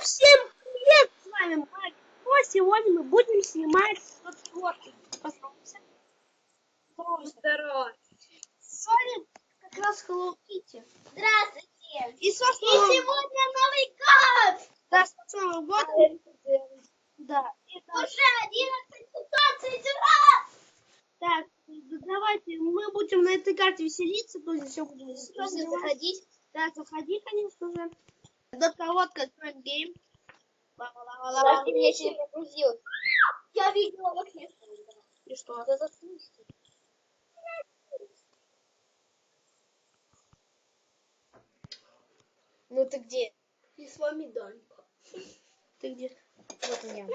Всем привет! С вами Майк. Сегодня мы будем снимать фотки. Поздоровайся. Здорово. С вами как раз Hello Kitty. Здравствуйте. И сегодня Новый год. Да, с Новым годом. Да. Уже 11:15, ура! Так, давайте мы будем на этой карте веселиться, то есть все будем заходить. Да, заходи, конечно же. Только вот как гейм. Ты меня еще не прогрузил. Я видела в окне. И что? Да заткнись ты. Ну ты где? И с вами Данька. Ты где? Вот у меня.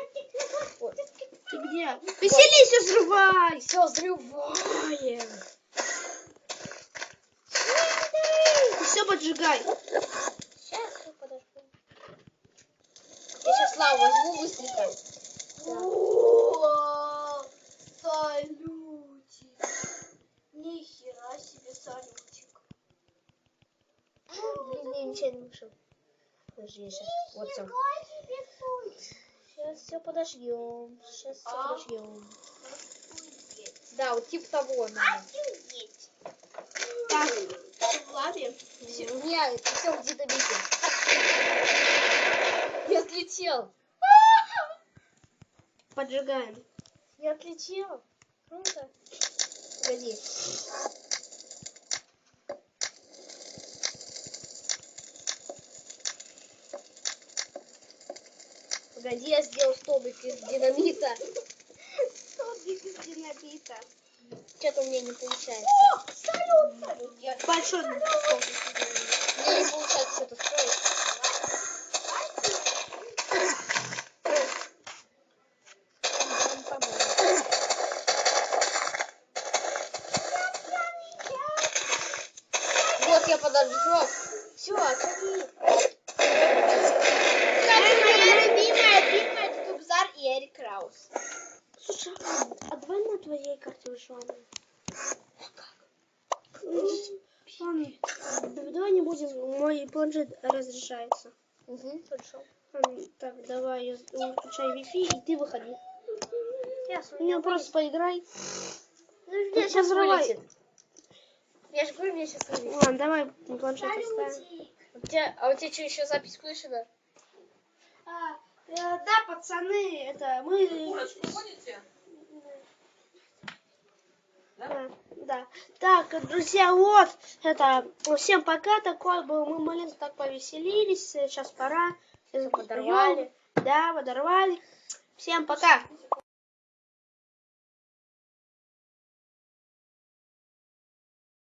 Вот. Ты где? Веселись, взрывай! Все, взрываем. Все поджигай. Сейчас все подожду. Я сейчас лаву возьму быстренько. О, салютик. Нихера себе салютик. Блин, ничего не вышел. Подожди, я сейчас. Вот все. Сейчас все подождем. Сейчас все подождем. Да, вот типа того надо. Так, в лаве. Не, все где-то видел. Я отлетел. Поджигаем. Я отлетел. Круто. Погоди. Погоди, я сделал столбик из динамита. Столбик из динамита. Что-то у меня не получается. О, салют! Большой столбик. Мне не получается что-то строить. Вот я подожжу. Все, отходи. Моя любимая это Дубзар и Эрик Краус. Слушай, а давай на твоей карте выживания. Ладно, давай не будем, мой планшет разрешается. Угу, хорошо. Так, давай, я включаю Wi-Fi, и ты выходи. Ясно. Ну, просто поиграй. Ну, меня сейчас вылетит. Я же говорю, меня сейчас вылетит. Ладно, давай планшет оставим. А у тебя что, еще запись включена? Да, пацаны, это мы... Курочку гоните? Да. Так, друзья, вот, это, всем пока, такой был, мы маленько так повеселились, сейчас пора. Подорвали. Да, подорвали. Всем пока.